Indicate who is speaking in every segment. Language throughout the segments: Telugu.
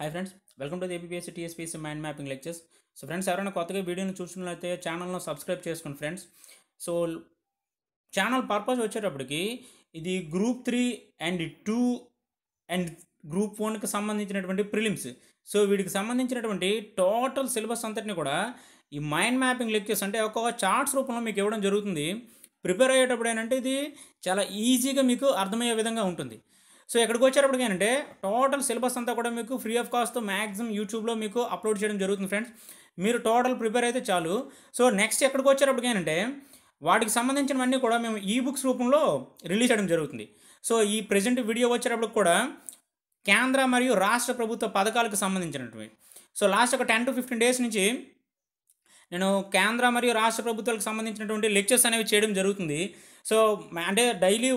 Speaker 1: Hi friends, welcome to APSC TSPSC mind mapping lectures. So friends, ఎవరైనా కొత్తగా వీడియోని చూస్తున్నట్లయితే ఛానల్ను సబ్స్క్రైబ్ చేసుకోండి ఫ్రెండ్స్. సో ఛానల్ పర్పస్ వచ్చేటప్పటికి ఇది గ్రూప్ 3 అండ్ 2 అండ్ గ్రూప్ 1కి సంబంధించినటువంటి ప్రిలిమ్స్. సో వీటికి సంబంధించినటువంటి టోటల్ సిలబస్ అంతటిని కూడా ఈ మైండ్ మ్యాపింగ్ లెక్చర్స్ అంటే ఒక చార్ట్స్ రూపంలో మీకు ఇవ్వడం జరుగుతుంది. ప్రిపేర్ అయ్యేటప్పుడు ఏంటంటే ఇది చాలా ఈజీగా మీకు అర్థమయ్యే విధంగా ఉంటుంది. సో ఎక్కడికి వచ్చేటప్పటికి ఏంటంటే టోటల్ సిలబస్ అంతా కూడా మీకు ఫ్రీ ఆఫ్ కాస్ట్తో మ్యాక్సిమం యూట్యూబ్లో మీకు అప్లోడ్ చేయడం జరుగుతుంది ఫ్రెండ్స్. మీరు టోటల్ ప్రిపేర్ అయితే చాలు. సో నెక్స్ట్ ఎక్కడికి వచ్చేటప్పటికి ఏంటంటే వాటికి సంబంధించినవన్నీ కూడా మేము ఈ బుక్స్ రూపంలో రిలీజ్ చేయడం జరుగుతుంది. సో ఈ ప్రజెంట్ వీడియో వచ్చేటప్పటికి కూడా కేంద్ర మరియు రాష్ట్ర ప్రభుత్వ పథకాలకు సంబంధించినటువంటి సో లాస్ట్ ఒక 10 to 15 డేస్ నుంచి నేను కేంద్ర మరియు రాష్ట్ర ప్రభుత్వాలకు సంబంధించినటువంటి లెక్చర్స్ అనేవి చేయడం జరుగుతుంది. సో అంటే daily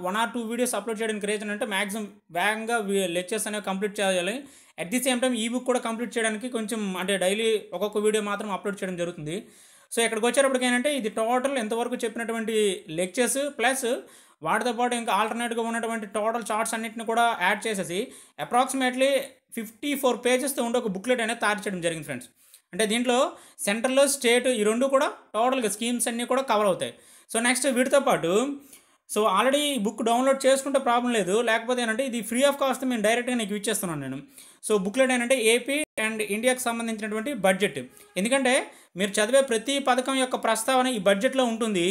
Speaker 1: one or two videos upload చేయడానికి రీజన్ అంటే మ్యాక్సిమం వేగంగా లెక్చర్స్ అనేవి కంప్లీట్ చేయాలి. అట్ ది సేమ్ టైం ఈ బుక్ కూడా కంప్లీట్ చేయడానికి కొంచెం అంటే డైలీ ఒక్కొక్క వీడియో మాత్రం అప్లోడ్ చేయడం జరుగుతుంది. సో ఇక్కడికి వచ్చేటప్పటికి ఏంటంటే ఇది టోటల్ ఎంతవరకు చెప్పినటువంటి లెక్చర్స్ ప్లస్ వాటితో పాటు ఇంకా ఆల్టర్నేట్గా ఉన్నటువంటి టోటల్ చార్ట్స్ అన్నింటిని కూడా యాడ్ చేసేసి అప్రాక్సిమేట్లీ 54 పేజెస్తో ఉండే ఒక బుక్లెట్ అనేది తయారు చేయడం జరిగింది ఫ్రెండ్స్. అంటే దీంట్లో సెంట్రల్ స్టేట్ ఈ రెండు కూడా టోటల్గా స్కీమ్స్ అన్నీ కూడా కవర్ అవుతాయి. సో నెక్స్ట్ వీటితో పాటు సో ఆల్రెడీ ఈ బుక్ డౌన్లోడ్ చేసుకుంటే ప్రాబ్లం లేదు, లేకపోతే ఏంటంటే ఇది ఫ్రీ ఆఫ్ కాస్ట్ మేము డైరెక్ట్గా నీకు ఇచ్చేస్తున్నాను నేను. సో బుక్లెట్ ఏంటంటే ఏపీ అండ్ ఇండియాకి సంబంధించినటువంటి బడ్జెట్. ఎందుకంటే మీరు చదివే ప్రతి పథకం యొక్క ప్రస్తావన ఈ బడ్జెట్లో ఉంటుంది.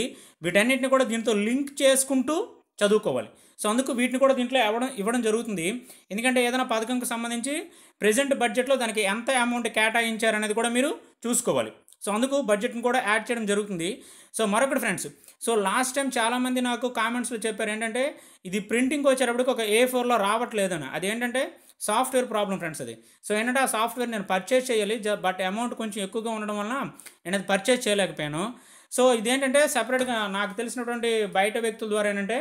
Speaker 1: వీటన్నిటిని కూడా దీంతో లింక్ చేసుకుంటూ చదువుకోవాలి. సో అందుకు వీటిని కూడా దీంట్లో ఇవ్వడం జరుగుతుంది. ఎందుకంటే ఏదైనా పథకంకి సంబంధించి ప్రెజెంట్ బడ్జెట్లో దానికి ఎంత అమౌంట్ కేటాయించారనేది కూడా మీరు చూసుకోవాలి. సో అందుకు బడ్జెట్ని కూడా యాడ్ చేయడం జరుగుతుంది. సో మరొకటి ఫ్రెండ్స్, సో లాస్ట్ టైం చాలామంది నాకు కామెంట్స్లో చెప్పారు ఏంటంటే ఇది ప్రింటింగ్ వచ్చేటప్పటికి ఒక A4లో రావట్లేదని. అదేంటంటే సాఫ్ట్వేర్ ప్రాబ్లం ఫ్రెండ్స్ అది. సో ఏంటంటే ఆ సాఫ్ట్వేర్ నేను పర్చేస్ చేయాలి, బట్ అమౌంట్ కొంచెం ఎక్కువగా ఉండడం వలన నేను అది పర్చేస్ చేయలేకపోయాను. సో ఇదేంటంటే సపరేట్గా నాకు తెలిసినటువంటి బయట వ్యక్తుల ద్వారా ఏంటంటే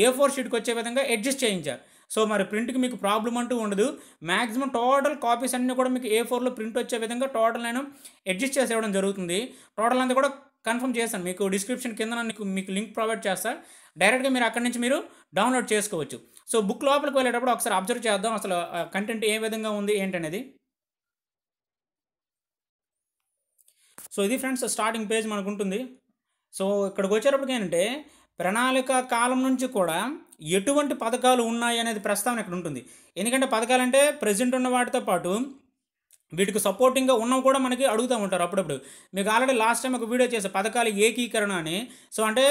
Speaker 1: A4 షీట్కి వచ్చే విధంగా అడ్జస్ట్ చేయించారు. సో మరి ప్రింట్కి మీకు ప్రాబ్లం అంటూ ఉండదు. మ్యాక్సిమం టోటల్ కాపీస్ అన్నీ కూడా మీకు A4లో ప్రింట్ వచ్చే విధంగా టోటల్ నేను అడ్జస్ట్ చేసి ఇవ్వడం జరుగుతుంది. టోటల్ అంతా కూడా కన్ఫర్మ్ చేస్తాను, మీకు డిస్క్రిప్షన్ కింద మీకు లింక్ ప్రొవైడ్ చేస్తాను. డైరెక్ట్గా మీరు అక్కడి నుంచి మీరు డౌన్లోడ్ చేసుకోవచ్చు. సో బుక్ లోపలికి వెళ్ళేటప్పుడు ఒకసారి అబ్జర్వ్ చేద్దాం అసలు కంటెంట్ ఏ విధంగా ఉంది ఏంటనేది. సో ఇది ఫ్రెండ్స్ స్టార్టింగ్ పేజ్ మనకు ఉంటుంది. సో ఇక్కడికి వచ్చేటప్పటికి ఏంటంటే ప్రణాళిక కాలం నుంచి కూడా ఎటువంటి పథకాలు ఉన్నాయి అనేది ప్రస్తావన ఇక్కడ ఉంటుంది. ఎందుకంటే పథకాలంటే ప్రజెంట్ ఉన్న వాటితో పాటు వీటికి సపోర్టింగ్గా ఉన్నవి కూడా మనకి అడుగుతూ ఉంటారు అప్పుడప్పుడు. మీకు ఆల్రెడీ లాస్ట్ టైం ఒక వీడియో చేసే పథకాల ఏకీకరణ అని. సో అంటే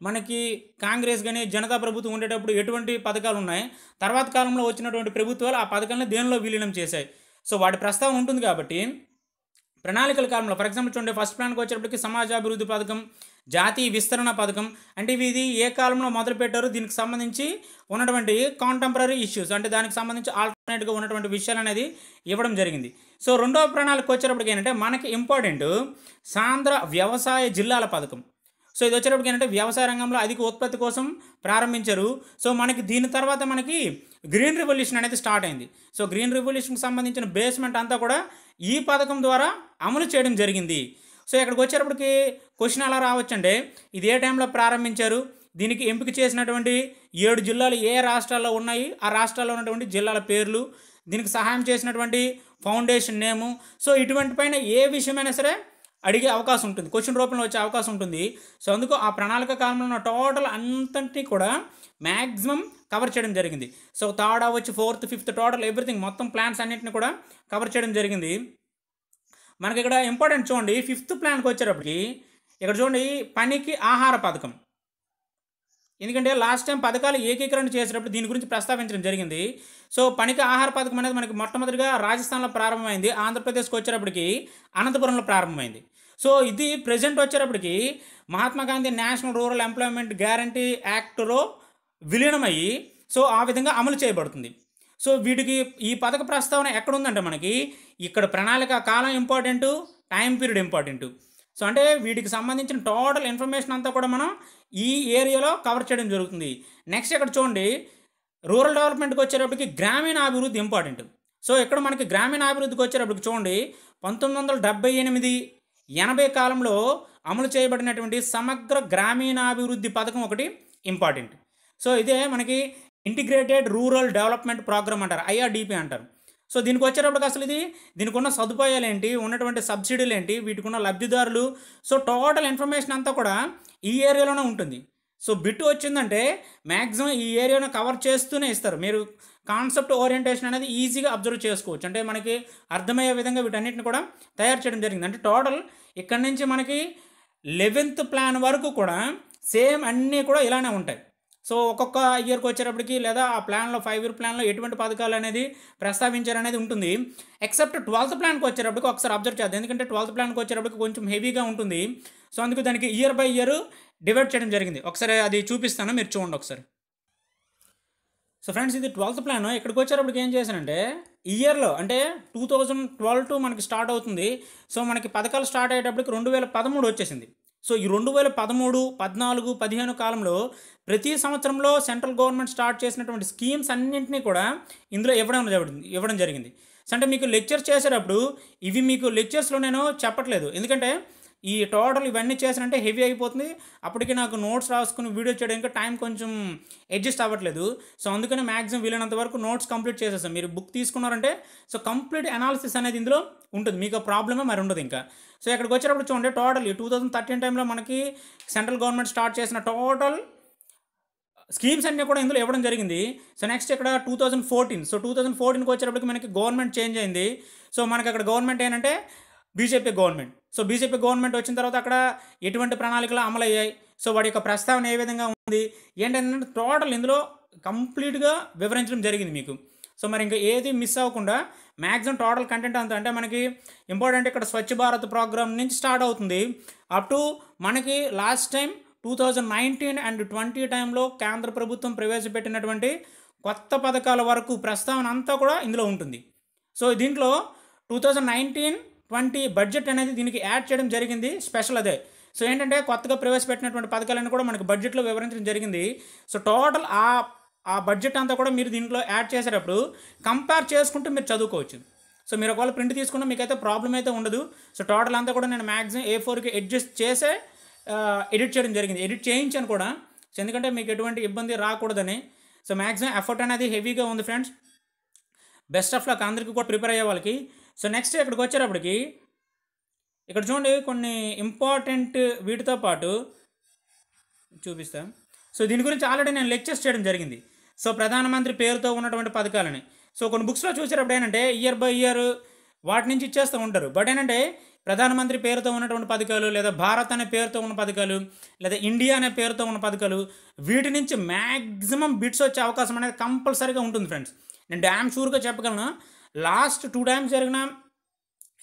Speaker 1: మనకి కాంగ్రెస్ కానీ జనతా ప్రభుత్వం ఉండేటప్పుడు ఎటువంటి పథకాలు ఉన్నాయి, తర్వాత కాలంలో వచ్చినటువంటి ప్రభుత్వాలు ఆ పథకాలను దేనిలో విలీనం చేశాయి. సో వాటి ప్రస్తావన ఉంటుంది కాబట్టి ప్రణాళికల కాలంలో ఫర్ ఎగ్జాంపుల్ చూడండి, ఫస్ట్ ప్లాన్కి వచ్చేటప్పటికి సమాజాభివృద్ధి పథకం, జాతీయ విస్తరణ పథకం. అంటే ఇది ఏ కాలంలో మొదలుపెట్టారు, దీనికి సంబంధించి ఉన్నటువంటి కాంటెంపరీ ఇష్యూస్ అంటే దానికి సంబంధించి ఆల్టర్నేట్గా ఉన్నటువంటి విషయాలు అనేది ఇవ్వడం జరిగింది. సో రెండవ ప్రణాళిక వచ్చేటప్పటికి ఏంటంటే మనకి ఇంపార్టెంట్ సాంద్ర వ్యవసాయ జిల్లాల పథకం. సో ఇది వచ్చేటప్పటికి ఏంటంటే వ్యవసాయ రంగంలో అధిక ఉత్పత్తి కోసం ప్రారంభించారు. సో మనకి దీని తర్వాత మనకి గ్రీన్ రెవల్యూషన్ అనేది స్టార్ట్ అయింది. సో గ్రీన్ రెవల్యూషన్కి సంబంధించిన బేస్మెంట్ అంతా కూడా ఈ పథకం ద్వారా అమలు చేయడం జరిగింది. సో ఇక్కడికి వచ్చేటప్పటికి క్వశ్చన్ ఎలా రావచ్చంటే ఇది ఏ టైంలో ప్రారంభించారు, దీనికి ఎంపిక చేసినటువంటి 7 జిల్లాలు ఏ రాష్ట్రాల్లో ఉన్నాయి, ఆ రాష్ట్రాల్లో ఉన్నటువంటి జిల్లాల పేర్లు, దీనికి సహాయం చేసినటువంటి ఫౌండేషన్ నేము. సో ఇటువంటి పైన ఏ విషయమైనా సరే అడిగే అవకాశం ఉంటుంది, క్వశ్చన్ రూపంలో వచ్చే అవకాశం ఉంటుంది. సో అందుకు ఆ ప్రణాళిక కాలంలో ఉన్న టోటల్ అంతటినీ కూడా మ్యాక్సిమం కవర్ చేయడం జరిగింది. సో థర్డ్ అవ్వచ్చు, ఫోర్త్, ఫిఫ్త్ టోటల్ ఎవ్రీథింగ్ మొత్తం ప్లాన్స్ అన్నింటిని కూడా కవర్ చేయడం జరిగింది. మనకి ఇక్కడ ఇంపార్టెంట్ చూడండి, 5th ప్లాన్కి వచ్చేటప్పటికి ఇక్కడ చూడండి పనికి ఆహార పథకం. ఎందుకంటే లాస్ట్ టైం పథకాలు ఏకీకరణ చేసేటప్పుడు దీని గురించి ప్రస్తావించడం జరిగింది. సో పనికి ఆహార పథకం అనేది మనకి మొట్టమొదటిగా రాజస్థాన్లో ప్రారంభమైంది, ఆంధ్రప్రదేశ్కి వచ్చేటప్పటికి అనంతపురంలో ప్రారంభమైంది. సో ఇది ప్రజెంట్ వచ్చేటప్పటికి Mahatma Gandhi national rural employment guarantee యాక్ట్లో విలీనమయ్యి సో ఆ విధంగా అమలు చేయబడుతుంది. సో వీటికి ఈ పథక ప్రస్తావన ఎక్కడుందంటే మనకి ఇక్కడ ప్రణాళిక కాలం important, time period important. So అంటే వీటికి సంబంధించిన టోటల్ ఇన్ఫర్మేషన్ అంతా కూడా మనం ఈ ఏరియాలో కవర్ చేయడం జరుగుతుంది. నెక్స్ట్ ఇక్కడ చూడండి రూరల్ డెవలప్మెంట్కి వచ్చేటప్పటికి గ్రామీణ అభివృద్ధి ఇంపార్టెంట్. సో ఇక్కడ మనకి గ్రామీణ అభివృద్ధికి వచ్చేటప్పటికి చూడండి 1978-80 కాలంలో అమలు చేయబడినటువంటి సమగ్ర గ్రామీణాభివృద్ధి పథకం ఒకటి ఇంపార్టెంట్. సో ఇదే మనకి ఇంటిగ్రేటెడ్ రూరల్ డెవలప్మెంట్ ప్రోగ్రామ్ అంటారు, IRDP అంటారు. సో దీనికి వచ్చేటప్పటికి అసలు దీనికి ఉన్న సదుపాయాలు ఏంటి, ఉన్నటువంటి సబ్సిడీలు ఏంటి, వీటికి ఉన్న లబ్ధిదారులు, సో టోటల్ ఇన్ఫర్మేషన్ అంతా కూడా ఈ ఏరియాలోనే ఉంటుంది. సో బిట్ వచ్చిందంటే మ్యాక్సిమం ఈ ఏరియాను కవర్ చేస్తూనే ఇస్తారు. మీరు కాన్సెప్ట్ ఓరియంటేషన్ అనేది ఈజీగా అబ్జర్వ్ చేసుకోవచ్చు. అంటే మనకి అర్థమయ్యే విధంగా వీటన్నిటిని కూడా తయారు చేయడం జరిగింది. అంటే టోటల్ ఇక్కడ నుంచి మనకి 11th ప్లాన్ వరకు కూడా సేమ్ అన్నీ కూడా ఇలానే ఉంటాయి. సో ఒక్కొక్క ఇయర్కి వచ్చేటప్పటికి లేదా ఆ ప్లాన్లో 5 year ప్లాన్లో ఎటువంటి పథకాలు అనేది ప్రస్తావించారనేది ఉంటుంది. ఎక్సెప్ట్ 12th ప్లాన్కి వచ్చేటప్పటికి ఒకసారి అబ్జర్వ్ చేద్దాం. ఎందుకంటే 12th ప్లాన్కి వచ్చేటప్పటికి కొంచెం హెవీగా ఉంటుంది. సో అందుకు దానికి ఇయర్ బై ఇయర్ డివైడ్ చేయడం జరిగింది. ఒకసారి అది చూపిస్తాను, మీరు చూడండి ఒకసారి. సో ఫ్రెండ్స్, ఇది 12th ప్లాన్. ఇక్కడికి వచ్చేటప్పటికి ఏం చేశానంటే ఇయర్లో అంటే 2012 మనకి స్టార్ట్ అవుతుంది. సో మనకి పథకాలు స్టార్ట్ అయ్యేటప్పటికి 2013 వచ్చేసింది. సో ఈ 2013, 14, 15 కాలంలో ప్రతి సంవత్సరంలో సెంట్రల్ గవర్నమెంట్ స్టార్ట్ చేసినటువంటి స్కీమ్స్ అన్నింటినీ కూడా ఇందులో ఇవ్వడం జరిగింది. సో అంటే మీకు లెక్చర్స్ చేసేటప్పుడు ఇవి మీకు లెక్చర్స్లో నేను చెప్పట్లేదు. ఎందుకంటే ఈ టోటల్ ఇవన్నీ చేసినంటే హెవీ అయిపోతుంది. అప్పటికి నాకు నోట్స్ రాసుకుని వీడియో చేయడానికి టైం కొంచెం అడ్జస్ట్ అవ్వట్లేదు. సో అందుకని మ్యాక్సిమం వీలైనంత వరకు నోట్స్ కంప్లీట్ చేసేస్తాం. మీరు బుక్ తీసుకున్నారంటే సో కంప్లీట్ అనాలిసిస్ అనేది ఇందులో ఉంటుంది. మీకు ప్రాబ్లమే మరి ఉండదు ఇంకా. సో ఇక్కడికి వచ్చేటప్పుడు చూడండి, టోటల్ 2013 టైంలో మనకి సెంట్రల్ గవర్నమెంట్ స్టార్ట్ చేసిన టోటల్ స్కీమ్స్ అన్నీ కూడా ఇందులో ఇవ్వడం జరిగింది. సో నెక్స్ట్ ఇక్కడ 2014. సో 2014కి వచ్చేటప్పటికి మనకి గవర్నమెంట్ చేంజ్ అయింది. సో మనకి అక్కడ గవర్నమెంట్ ఏంటంటే BJP government. So BJP government వచ్చిన తర్వాత అక్కడ ఎటువంటి ప్రణాళికలు అమలయ్యాయి, సో వాడి యొక్క ప్రస్తావన ఏ విధంగా ఉంది ఏంటంటే టోటల్ ఇందులో కంప్లీట్గా వివరించడం జరిగింది మీకు. సో మరి ఇంకా ఏది మిస్ అవ్వకుండా మ్యాక్సిమం టోటల్ కంటెంట్ అంతా అంటే మనకి ఇంపార్టెంట్ ఇక్కడ స్వచ్ఛ భారత్ ప్రోగ్రామ్ నుంచి స్టార్ట్ అవుతుంది అప్ టు మనకి లాస్ట్ టైం 2019 and 20 టైంలో కేంద్ర ప్రభుత్వం ప్రవేశపెట్టినటువంటి కొత్త పథకాల వరకు ప్రస్తావన అంతా కూడా ఇందులో ఉంటుంది. సో దీంట్లో 2019-20 బడ్జెట్ అనేది దీనికి యాడ్ చేయడం జరిగింది. స్పెషల్ అదే. సో ఏంటంటే కొత్తగా ప్రవేశపెట్టినటువంటి పథకాలను కూడా మనకి బడ్జెట్లో వివరించడం జరిగింది. సో టోటల్ ఆ బడ్జెట్ అంతా కూడా మీరు దీంట్లో యాడ్ చేసేటప్పుడు కంపేర్ చేసుకుంటూ మీరు చదువుకోవచ్చు. సో మీరు ఒకవేళ ప్రింట్ తీసుకున్నా మీకైతే ప్రాబ్లం అయితే ఉండదు. సో టోటల్ అంతా కూడా నేను మ్యాక్సిమం A4కి అడ్జస్ట్ చేసే ఎడిట్ చేయడం జరిగింది. ఎడిట్ చేయించాను కూడా. సో ఎందుకంటే మీకు ఎటువంటి ఇబ్బంది రాకూడదని. సో మ్యాక్సిమం ఎఫర్ట్ అనేది హెవీగా ఉంది ఫ్రెండ్స్. బెస్ట్ ఆఫ్ లక్ అందరికీ కూడా ప్రిపేర్ అయ్యే వాళ్ళకి. సో నెక్స్ట్ ఇక్కడికి వచ్చేటప్పటికి ఇక్కడ చూడండి కొన్ని ఇంపార్టెంట్ వీటితో పాటు చూపిస్తాను. సో దీని గురించి ఆల్రెడీ నేను లెక్చర్స్ చేయడం జరిగింది. సో ప్రధానమంత్రి పేరుతో ఉన్నటువంటి పథకాలని సో కొన్ని బుక్స్లో చూసేటప్పుడు ఏంటంటే ఇయర్ బై ఇయర్ వాటి నుంచి ఇచ్చేస్తూ ఉంటారు. బట్ ఏంటంటే ప్రధానమంత్రి పేరుతో ఉన్నటువంటి పథకాలు లేదా భారత్ అనే పేరుతో ఉన్న పథకాలు లేదా ఇండియా అనే పేరుతో ఉన్న పథకాలు వీటి నుంచి మ్యాక్సిమం బిట్స్ వచ్చే అవకాశం అనేది కంపల్సరీగా ఉంటుంది ఫ్రెండ్స్. నేను డ్యామ్ షూర్గా చెప్పగలను. లాస్ట్ 2 times జరిగిన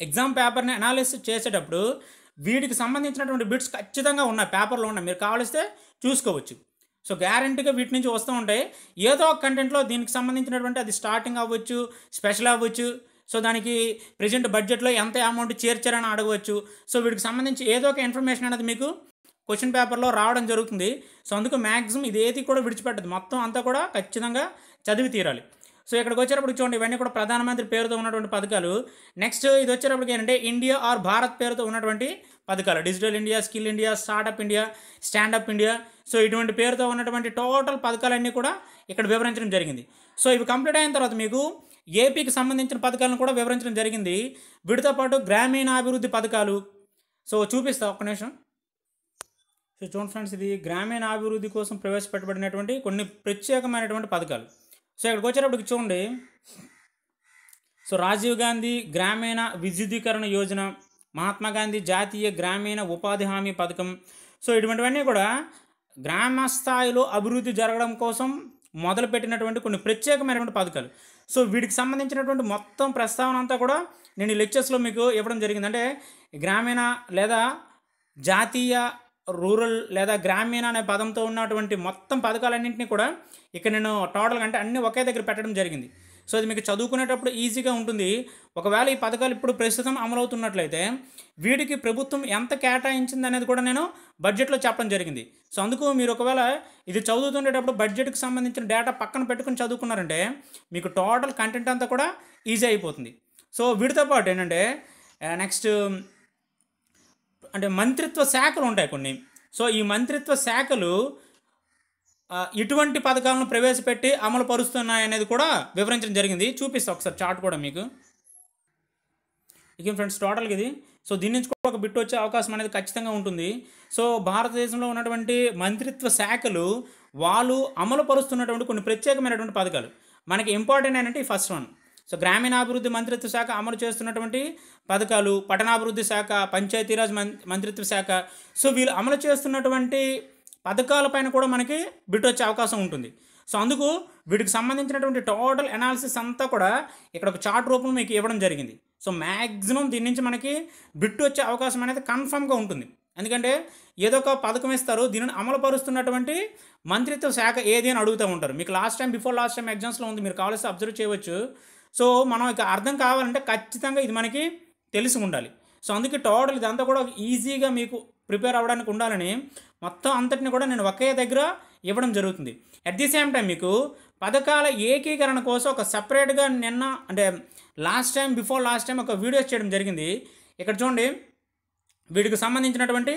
Speaker 1: ఎగ్జామ్ పేపర్ని అనాలిసిస్ చేసేటప్పుడు వీటికి సంబంధించినటువంటి బిట్స్ ఖచ్చితంగా ఉన్నాయి, పేపర్లో ఉన్నాయి. మీరు కావలిస్తే చూసుకోవచ్చు. సో గ్యారంటీగా వీటి నుంచి వస్తూ ఉంటాయి. ఏదో ఒక కంటెంట్లో దీనికి సంబంధించినటువంటి అది స్టార్టింగ్ అవ్వచ్చు, స్పెషల్ అవ్వచ్చు. సో దానికి ప్రెజెంట్ బడ్జెట్లో ఎంత అమౌంట్ చేర్చారని అడగవచ్చు. సో వీటికి సంబంధించి ఏదో ఒక ఇన్ఫర్మేషన్ అనేది మీకు క్వశ్చన్ పేపర్లో రావడం జరుగుతుంది. సో అందుకు మ్యాక్సిమం ఇది ఏది కూడా విడిచిపెట్టదు, మొత్తం అంతా కూడా ఖచ్చితంగా చదివి తీరాలి. సో ఇక్కడికి వచ్చేటప్పుడు చూడండి, ఇవన్నీ కూడా ప్రధానమంత్రి పేరుతో ఉన్నటువంటి పథకాలు. నెక్స్ట్ ఇది వచ్చేటప్పటికి ఏంటంటే ఇండియా ఆర్ భారత్ పేరుతో ఉన్నటువంటి పథకాలు. Digital India, skill India, startup India, standup India. So ఇటువంటి పేరుతో ఉన్నటువంటి టోటల్ పథకాలన్నీ కూడా ఇక్కడ వివరించడం జరిగింది. సో ఇవి కంప్లీట్ అయిన తర్వాత మీకు ఏపీకి సంబంధించిన పథకాలను కూడా వివరించడం జరిగింది. వీటితో పాటు గ్రామీణాభివృద్ధి పథకాలు. సో చూపిస్తా ఒక్క నిమిషం. సో చూడండి ఫ్రెండ్స్, ఇది గ్రామీణాభివృద్ధి కోసం ప్రవేశపెట్టబడినటువంటి కొన్ని ప్రత్యేకమైనటువంటి పథకాలు. సో ఇక్కడికి వచ్చేటప్పటికి చూడండి, సో రాజీవ్ గాంధీ గ్రామీణ విద్యుదీకరణ యోజన, మహాత్మా గాంధీ జాతీయ గ్రామీణ ఉపాధి హామీ పథకం. సో ఇటువంటివన్నీ కూడా గ్రామ స్థాయిలో అభివృద్ధి జరగడం కోసం మొదలుపెట్టినటువంటి కొన్ని ప్రత్యేకమైనటువంటి పథకాలు. సో వీటికి సంబంధించినటువంటి మొత్తం ప్రస్తావన అంతా కూడా నేను ఈ లెక్చర్స్లో మీకు ఇవ్వడం జరిగింది. అంటే గ్రామీణ లేదా జాతీయ, రూరల్ లేదా గ్రామీణ అనే పదంతో ఉన్నటువంటి మొత్తం పథకాలన్నింటినీ కూడా ఇక్కడ నేను టోటల్గా అంటే అన్నీ ఒకే దగ్గర పెట్టడం జరిగింది. సో అది మీకు చదువుకునేటప్పుడు ఈజీగా ఉంటుంది. ఒకవేళ ఈ పథకాలు ఇప్పుడు ప్రస్తుతం అమలవుతున్నట్లయితే వీటికి ప్రభుత్వం ఎంత కేటాయించింది అనేది కూడా నేను బడ్జెట్లో చెప్పడం జరిగింది. సో అందుకు మీరు ఒకవేళ ఇది చదువుతుండేటప్పుడు బడ్జెట్కి సంబంధించిన డేటా పక్కన పెట్టుకుని చదువుకున్నారంటే మీకు టోటల్ కంటెంట్ అంతా కూడా ఈజీ అయిపోతుంది. సో వీటితో పాటు ఏంటంటే నెక్స్ట్ అంటే మంత్రిత్వ శాఖలు ఉంటాయి కొన్ని. సో ఈ మంత్రిత్వ శాఖలు ఇటువంటి పథకాలను ప్రవేశపెట్టి అమలు పరుస్తున్నాయి అనేది కూడా వివరించడం జరిగింది. చూపిస్తా ఒకసారి చార్ట్ కూడా మీకు. ఇక ఫ్రెండ్స్ టోటల్గా ఇది. సో దీని నుంచి కూడా ఒక బిట్ వచ్చే అవకాశం అనేది ఖచ్చితంగా ఉంటుంది. సో భారతదేశంలో ఉన్నటువంటి మంత్రిత్వ శాఖలు వాళ్ళు అమలు పరుస్తున్నటువంటి కొన్ని ప్రత్యేకమైనటువంటి పథకాలు మనకి ఇంపార్టెంట్ ఏంటంటే ఫస్ట్ వన్. సో గ్రామీణాభివృద్ధి మంత్రిత్వ శాఖ అమలు చేస్తున్నటువంటి పథకాలు, పట్టణాభివృద్ధి శాఖ, పంచాయతీరాజ్ మంత్రిత్వ శాఖ. సో వీళ్ళు అమలు చేస్తున్నటువంటి పథకాలపైన కూడా మనకి బిట్ వచ్చే అవకాశం ఉంటుంది. సో అందుకు వీటికి సంబంధించినటువంటి టోటల్ అనాలిసిస్ అంతా కూడా ఇక్కడ ఒక చార్ట్ రూపంలో మీకు ఇవ్వడం జరిగింది. సో మ్యాక్సిమం దీని నుంచి మనకి బిట్ వచ్చే అవకాశం అనేది కన్ఫర్మ్గా ఉంటుంది. ఎందుకంటే ఏదో ఒక పథకం ఇస్తారు, దీనిని అమలు పరుస్తున్నటువంటి మంత్రిత్వ శాఖ ఏది అని అడుగుతూ ఉంటారు. మీకు బిఫోర్ లాస్ట్ టైం ఎగ్జామ్స్లో ఉంది, మీరు కావాల్సి అబ్జర్వ్ చేయవచ్చు. సో మనం ఇక అర్థం కావాలంటే ఖచ్చితంగా ఇది మనకి తెలిసి ఉండాలి. సో అందుకే టోటల్ ఇదంతా కూడా ఈజీగా మీకు ప్రిపేర్ అవ్వడానికి ఉండాలని మొత్తం అంతటిని కూడా నేను ఒకే దగ్గర ఇవ్వడం జరుగుతుంది. అట్ ది సేమ్ టైం మీకు పథకాల ఏకీకరణ కోసం ఒక సపరేట్గా నిన్న అంటే బిఫోర్ లాస్ట్ టైం ఒక వీడియోస్ చేయడం జరిగింది. ఇక్కడ చూడండి, వీటికి సంబంధించినటువంటి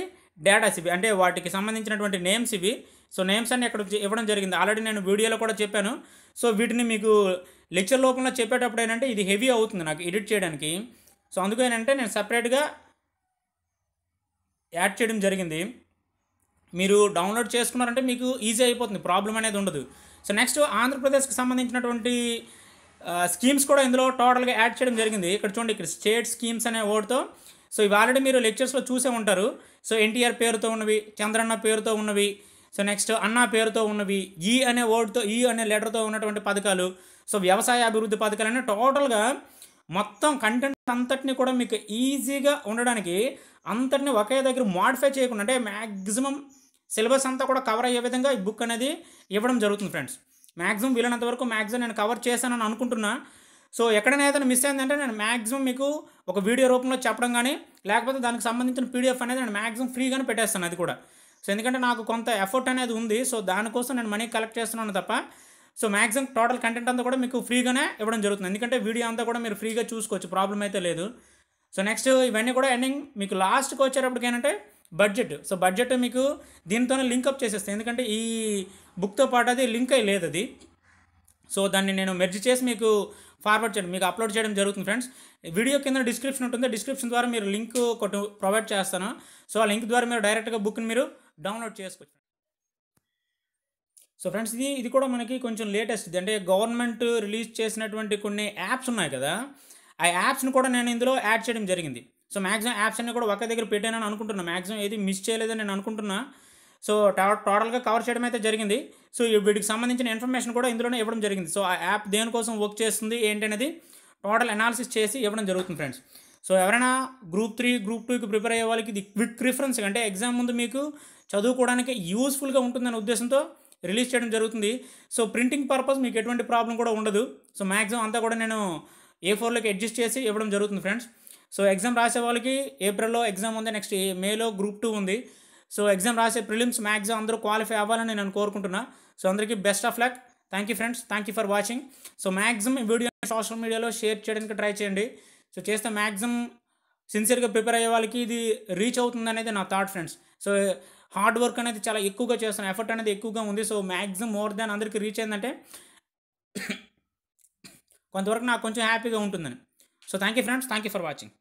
Speaker 1: డేటాస్ ఇవి, అంటే వాటికి సంబంధించినటువంటి నేమ్స్ ఇవి. సో నేమ్స్ అన్ని ఇక్కడ ఇవ్వడం జరిగింది. ఆల్రెడీ నేను వీడియోలో కూడా చెప్పాను. సో వీటిని మీకు లెక్చర్ లోపల చెప్పేటప్పుడు ఏంటంటే ఇది హెవీ అవుతుంది నాకు ఎడిట్ చేయడానికి. సో అందుకు ఏంటంటే నేను సపరేట్గా యాడ్ చేయడం జరిగింది. మీరు డౌన్లోడ్ చేసుకున్నారంటే మీకు ఈజీ అయిపోతుంది, ప్రాబ్లం అనేది ఉండదు. సో నెక్స్ట్ ఆంధ్రప్రదేశ్కి సంబంధించినటువంటి స్కీమ్స్ కూడా ఇందులో టోటల్గా యాడ్ చేయడం జరిగింది. ఇక్కడ చూడండి, ఇక్కడ స్టేట్ స్కీమ్స్ అనే వర్డ్తో. సో ఇవి ఆల్రెడీ మీరు లెక్చర్స్లో చూసే ఉంటారు. సో ఎన్టీఆర్ పేరుతో ఉన్నవి, చంద్రన్న పేరుతో ఉన్నవి, సో నెక్స్ట్ అన్నా పేరుతో ఉన్నవి, ఈ అనే వర్డ్తో, ఈ అనే లెటర్తో ఉన్నటువంటి పథకాలు, సో వ్యవసాయ అభివృద్ధి పథకాలు అనే టోటల్గా మొత్తం కంటెంట్ అంతటిని కూడా మీకు ఈజీగా ఉండడానికి అంతటిని ఒకే దగ్గర మోడిఫై చేయకుండా, అంటే మ్యాక్సిమం సిలబస్ అంతా కూడా కవర్ అయ్యే విధంగా ఈ బుక్ అనేది ఇవ్వడం జరుగుతుంది ఫ్రెండ్స్. మ్యాక్సిమం వీలైనంత వరకు మ్యాక్సిమం నేను కవర్ చేశానని అనుకుంటున్నా. సో ఎక్కడైనా ఏదైనా మిస్ అయిందంటే నేను మ్యాక్సిమం మీకు ఒక వీడియో రూపంలో చెప్పడం కానీ, లేకపోతే దానికి సంబంధించిన పీడిఎఫ్ అనేది నేను మ్యాక్సిమం ఫ్రీగానే పెట్టేస్తాను అది కూడా. సో ఎందుకంటే నాకు కొంత ఎఫర్ట్ అనేది ఉంది. సో దానికోసం నేను మనీ కలెక్ట్ చేస్తున్నాను తప్ప. సో మ్యాక్సిమం టోటల్ కంటెంట్ అంతా కూడా మీకు ఫ్రీగానే ఇవ్వడం జరుగుతుంది. ఎందుకంటే వీడియో అంతా కూడా మీరు ఫ్రీగా చూసుకోవచ్చు, ప్రాబ్లం అయితే లేదు. సో నెక్స్ట్ ఇవన్నీ కూడా ఎండింగ్ మీకు లాస్ట్కి వచ్చేటప్పటికి ఏంటంటే బడ్జెట్. సో బడ్జెట్ మీకు దీంతోనే లింకప్ చేసేస్తాను, ఎందుకంటే ఈ బుక్తో పాటు అది లింక్ అయ్యి లేదు అది. సో దాన్ని నేను మెర్జ్ చేసి మీకు ఫార్వర్డ్ చేయడం, మీకు అప్లోడ్ చేయడం జరుగుతుంది ఫ్రెండ్స్. వీడియో కింద డిస్క్రిప్షన్ ఉంటుంది, డిస్క్రిప్షన్ ద్వారా మీరు లింక్ ఒకటి ప్రొవైడ్ చేస్తాను. సో ఆ లింక్ ద్వారా మీరు డైరెక్ట్గా బుక్ని మీరు డౌన్లోడ్ చేసుకోవచ్చు. సో ఫ్రెండ్స్ ఇది కూడా మనకి కొంచెం లేటెస్ట్, అంటే గవర్నమెంట్ రిలీజ్ చేసినటువంటి కొన్ని యాప్స్ ఉన్నాయి కదా, ఆ యాప్స్ని కూడా నేను ఇందులో యాడ్ చేయడం జరిగింది. సో మ్యాక్సిమం యాప్స్ అన్ని కూడా ఒకే దగ్గర పెట్టానని అనుకుంటున్నా, మ్యాక్సిమం ఏది మిస్ చేయలేదని నేను అనుకుంటున్నా. సో టోటల్గా కవర్ చేయడం అయితే జరిగింది. సో వీటికి సంబంధించిన ఇన్ఫర్మేషన్ కూడా ఇందులోనే ఇవ్వడం జరిగింది. సో ఆ యాప్ దేనికోసం వర్క్ చేస్తుంది ఏంటి అనేది టోటల్ అనాలిసిస్ చేసి ఇవ్వడం జరుగుతుంది ఫ్రెండ్స్. సో ఎవరైనా గ్రూప్ 3, గ్రూప్ 2కి ప్రిపేర్ అయ్యే వాళ్ళకి ఇది క్విక్ రిఫరెన్స్, అంటే ఎగ్జామ్ ముందు మీకు చదువుకోవడానికి యూస్ఫుల్గా ఉంటుందనే ఉద్దేశంతో రిలీజ్ చేయడం జరుగుతుంది. సో ప్రింటింగ్ పర్పస్ మీకు ఎటువంటి ప్రాబ్లం కూడా ఉండదు. సో మ్యాక్సిమం అంతా కూడా నేను A4లోకి అడ్జస్ట్ చేసి ఇవ్వడం జరుగుతుంది ఫ్రెండ్స్. సో ఎగ్జామ్ రాసే వాళ్ళకి ఏప్రిల్లో ఎగ్జామ్ ఉంది, నెక్స్ట్ మేలో గ్రూప్ 2 ఉంది. సో ఎగ్జామ్ రాసే ప్రిలిమ్స్ మ్యాక్సిమం అందరూ క్వాలిఫై అవ్వాలని నేను కోరుకుంటున్నా. సో అందరికీ best of luck. Thank you friends, thank you for watching. So maximum ఈ వీడియో సోషల్ మీడియాలో షేర్ చేయడానికి ట్రై చేయండి. సో చేస్తే మ్యాక్సిమం సిన్సియర్గా ప్రిపేర్ అయ్యే వాళ్ళకి ఇది రీచ్ అవుతుంది అనేది నా thought friends. So hard work అనేది చాలా ఎక్కువగా చేస్తాను, ఎఫర్ట్ అనేది ఎక్కువగా ఉంది. సో మ్యాక్సిమం మోర్ దాన్ అందరికీ రీచ్ అయిందంటే కొంతవరకు నాకు కొంచెం హ్యాపీగా ఉంటుందని. So thank you friends, thank you for watching.